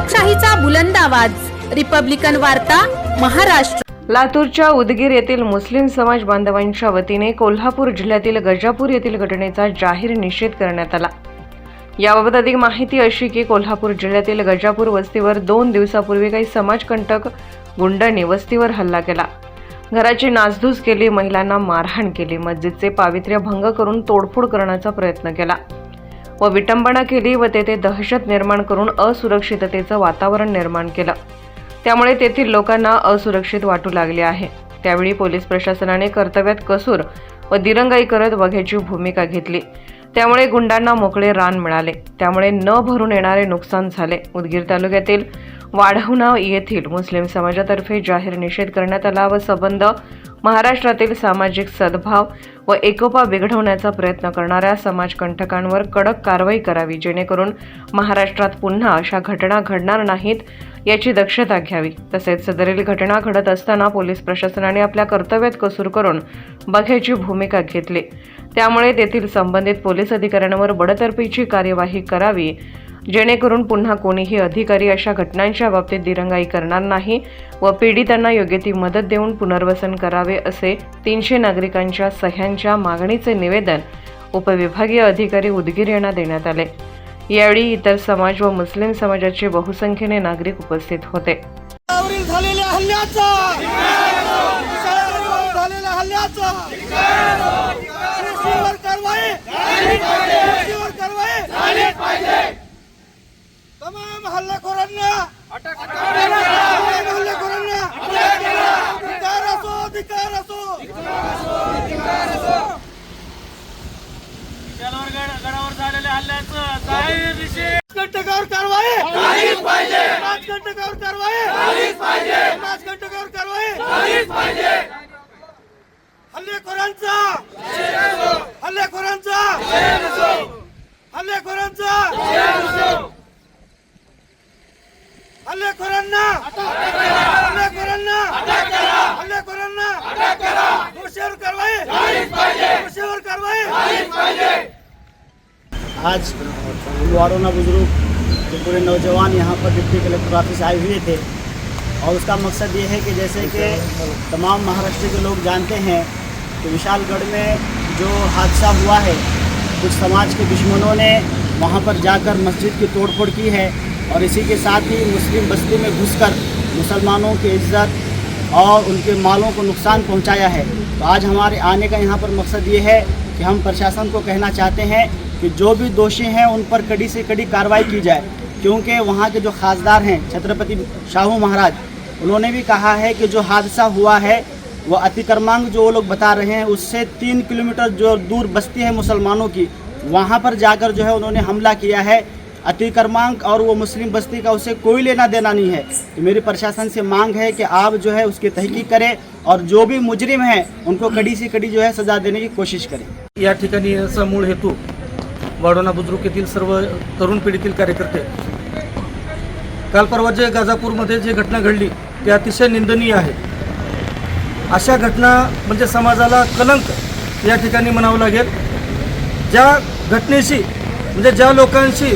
लोकशाहीचा बुलंद आवाज, रिपब्लिकन वार्ता, महाराष्ट्र। लातूरच्या उदगीर येथील मुस्लिम समाज बांधवांच्या वतीने कोल्हापूर जिल्ह्यातील गजापूर येथील घटनेचा जाहीर निषेध करण्यात आला। याबाबत अधिक माहिती अशी की कोल्हापूर जिल्ह्यातील गजापूर वस्तीवर 2 दिवसापूर्वी काही समाजकंटक गुंडांनी वस्तीवर हल्ला केला। घराची नासधूस केली, महिलांना मारहाण केली, मस्जिदचे पावित्र्य भंग करून तोडफोड करण्याचा प्रयत्न केला व विटंबना केली व तेथे दहशत निर्माण करून असुरक्षिततेचं वातावरण निर्माण केलं। त्यामुळे तेथील लोकांना असुरक्षित वाटू लागले आहे। त्यावेळी पोलीस प्रशासनाने कर्तव्यात कसूर व दिरंगाई करत बघ्याची भूमिका घेतली। त्यामुळे गुंडांना मोकळे रान मिळाले। त्यामुळे न भरून येणारे नुकसान झाले। उदगीर तालुक्यातील वाढवणा येथील मुस्लिम समाजातर्फे जाहीर निषेध करण्यात आला व संबंध महाराष्ट्रातील सामाजिक सद्भाव व एकोपा बिघडवण्याचा प्रयत्न करणाऱ्या समाजकंटकांवर कडक कारवाई करावी, जेणेकरून महाराष्ट्रात पुन्हा अशा घटना घडणार नाहीत याची दक्षता घ्यावी। तसेच सदरील घटना घडत असताना पोलीस प्रशासनाने आपल्या कर्तव्यात कसूर करून बघ्याची भूमिका घेतली। त्यामुळे तेथील संबंधित पोलीस अधिकाऱ्यांवर बडतर्फीची कार्यवाही करावी, जेणेकरून पुन्हा कोणीही अधिकारी अशा घटनांच्या बाबतीत दिरंगाई करणार नाही व पीडितांना योग्य ती मदत देऊन पुनर्वसन करावे, असे 300 नागरिकांच्या सह्यांच्या मागणीचे निवेदन उपविभागीय अधिकारी उदगीर यांना देण्यात आले। यावेळी इतर समाज व मुस्लिम समाजाचे बहुसंख्येने नागरिक उपस्थित होते। तमाम हल्लेखोरांना अटक हल्लेखोरांना अधिकार असो गडावर झालेल्या हल्ल्याचं जाहीर निषेध। घटकावर कारवाई झालीच पाहिजे, घटकावर कारवाई झालीच पाहिजे, घटकावर कारवाई झालीच पाहिजे। हल्लेखोरांचा हल्लेखोरांचा हल्लेखोरांचा हल्लेखोरांना हल्लेखोरांना दोषीवर कारवाई झालीच पाहिजे, दोषीवर कारवाई झालीच पाहिजे। आज वारोना बुजुर्ग के पूरे नौजवान यहाँ पर डिप्टी कलेक्टर ऑफिस आए हुए थे और उसका मकसद ये है कि जैसे कि तमाम महाराष्ट्र के लोग जानते हैं कि विशालगढ़ में जो हादसा हुआ है, कुछ समाज के दुश्मनों ने वहाँ पर जाकर मस्जिद की तोड़फोड़ की है और इसी के साथ ही मुस्लिम बस्ती में घुसकर मुसलमानों की इज्जत और उनके मालों को नुकसान पहुँचाया है। तो आज हमारे आने का यहाँ पर मकसद ये है कि हम प्रशासन को कहना चाहते हैं कि जो भी दोषी हैं उन पर कड़ी से कड़ी कार्रवाई की जाए, क्योंकि वहाँ के जो खासदार हैं छत्रपति शाहू महाराज, उन्होंने भी कहा है कि जो हादसा हुआ है वो अतिक्रमांक जो वो लोग बता रहे हैं उससे 3 किलोमीटर जो दूर बस्ती है मुसलमानों की, वहाँ पर जाकर जो है उन्होंने हमला किया है। अतिक्रमांक और वो मुस्लिम बस्ती का उससे कोई लेना देना नहीं है। तो मेरी प्रशासन से मांग है कि आप जो है उसकी तहकीक करें और जो भी मुजरिम हैं उनको कड़ी से कड़ी जो है सजा देने की कोशिश करें। या ठिकाणी याचा मूळ हेतू वाढवणा बुद्रुक येथील सर्व तरुण पिढीतील कार्यकर्ते, काल परवा जे गाजापूरमध्ये जे घटना घडली ती अतिशय निंदनीय आहे। अशा घटना म्हणजे समाजाला कलंक या ठिकाणी म्हणावं लागेल। ज्या घटनेशी म्हणजे ज्या लोकांशी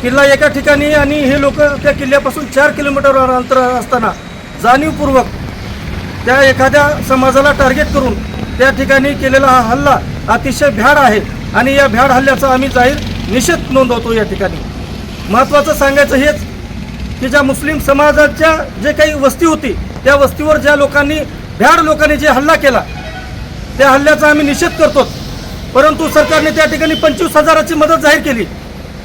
किल्ला एका ठिकाणी आणि हे लोक त्या किल्ल्यापासून 4 किलोमीटर अंतरावर असताना जाणीवपूर्वक त्या एखाद्या समाजाला टार्गेट करून त्या ठिकाणी केलेला हा हल्ला अतिशय भ्याड आहे आणि या भ्याड हल्ल्याचा आम्ही जाहीर निषेध नोंदवतो। या ठिकाणी महत्त्वाचं सांगायचं हेच की ज्या मुस्लिम समाजाच्या जे काही वस्ती होती त्या वस्तीवर ज्या लोकांनी भ्याड लोकांनी जे हल्ला केला त्या हल्ल्याचा आम्ही निषेध करतो। परंतु सरकारने त्या ठिकाणी 25,000ची मदत जाहीर केली,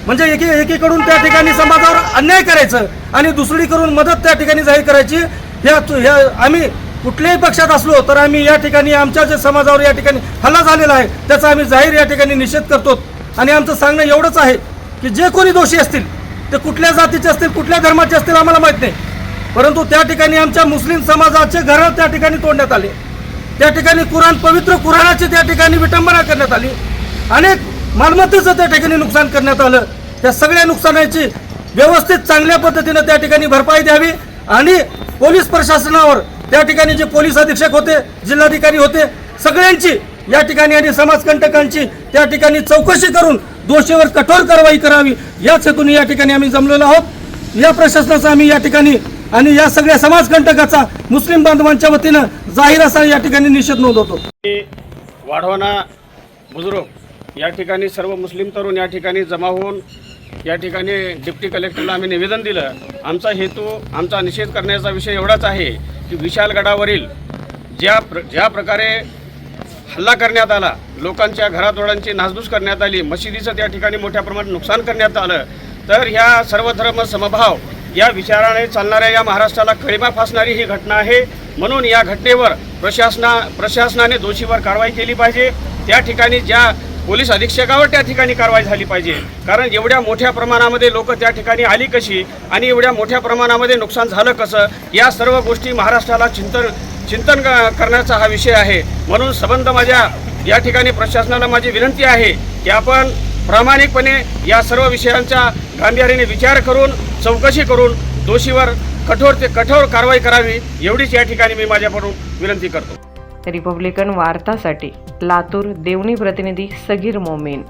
म्हणजे एकीकडून त्या ठिकाणी समाजावर अन्याय करायचं आणि दुसरीकडून मदत त्या ठिकाणी जाहीर करायची। ह्या आम्ही कुठल्याही पक्षात असलो तर आम्ही या ठिकाणी आमच्या जे समाजावर या ठिकाणी हल्ला झालेला आहे त्याचा आम्ही जाहीर या ठिकाणी निषेध करतो। आणि आमचं सांगणं एवढंच आहे की जे कोणी दोषी असतील ते कुठल्या जातीचे असतील, कुठल्या धर्माचे असतील आम्हाला माहीत नाही, परंतु त्या ठिकाणी आमच्या मुस्लिम समाजाचे घर त्या ठिकाणी तोडण्यात आले, त्या ठिकाणी पवित्र कुराणाची त्या ठिकाणी विटंबना करण्यात आली, अनेक मालमत्तेचं त्या ठिकाणी नुकसान करण्यात आलं। त्या सगळ्या नुकसानाची व्यवस्थित चांगल्या पद्धतीने त्या ठिकाणी भरपाई द्यावी आणि पोलीस प्रशासनावर त्या ठिकाणी जे पोलीस अधीक्षक होते, जिल्हाधिकारी होते, सगळ्यांची या ठिकाणी आणि समाजकंटकांची त्या ठिकाणी चौकशी करून दोषीवर कठोर कारवाई करावी याच हेतूने या ठिकाणी आम्ही जमलेलो आहोत। या प्रशासनाचा आम्ही या ठिकाणी आणि या सगळ्या समाजकंटकाचा मुस्लिम बांधवांच्या वतीनं जाहीर असा या ठिकाणी निषेध नोंदवतो. वाढवणा बुजुर्ग या ठिकाणी सर्व मुस्लिम तरुण या ठिकाणी जमा होऊन या ठिकाणी डिप्टी कलेक्टरला आम्ही निवेदन दिलं. आमचा हेतू, आमचा निषेध करण्याचा विषय एवढाच आहे की विशालगडावरील ज्या प्रकारे हल्ला करण्यात आला, लोकांच्या घरादोडांची नासधूस करण्यात आली, मशिदीचं त्या ठिकाणी मोठ्या प्रमाणात नुकसान करण्यात आलं, तर ह्या सर्वधर्म समभाव या विचाराने चालणाऱ्या या महाराष्ट्राला कळीमा फासणारी ही घटना आहे. म्हणून या घटनेवर प्रशासनाने दोषीवर कारवाई केली पाहिजे. त्या ठिकाणी ज्या पोलीस अधीक्षकावर त्या ठिकाणी कारवाई झाली पाहिजे. कारण एवढ्या मोठ्या प्रमाणामध्ये लोक त्या ठिकाणी आली कशी आणि एवढ्या मोठ्या प्रमाणामध्ये नुकसान झालं कसं, या सर्व गोष्टी महाराष्ट्राला चिंतन करण्याचा हा विषय आहे. म्हणून संबंध माझ्या या ठिकाणी प्रशासनाला माझी विनंती आहे की आपण प्रामाणिकपणे या सर्व विषयांचा गांभीर्याने विचार करून चौकशी करून दोषीवर कठोर कारवाई करावी, एवढीच या ठिकाणी मी माझ्याकडून विनंती करतो. रिपब्लिकन वार्तासाठी लातूर देवणी प्रतिनिधी सगीर मोमीन.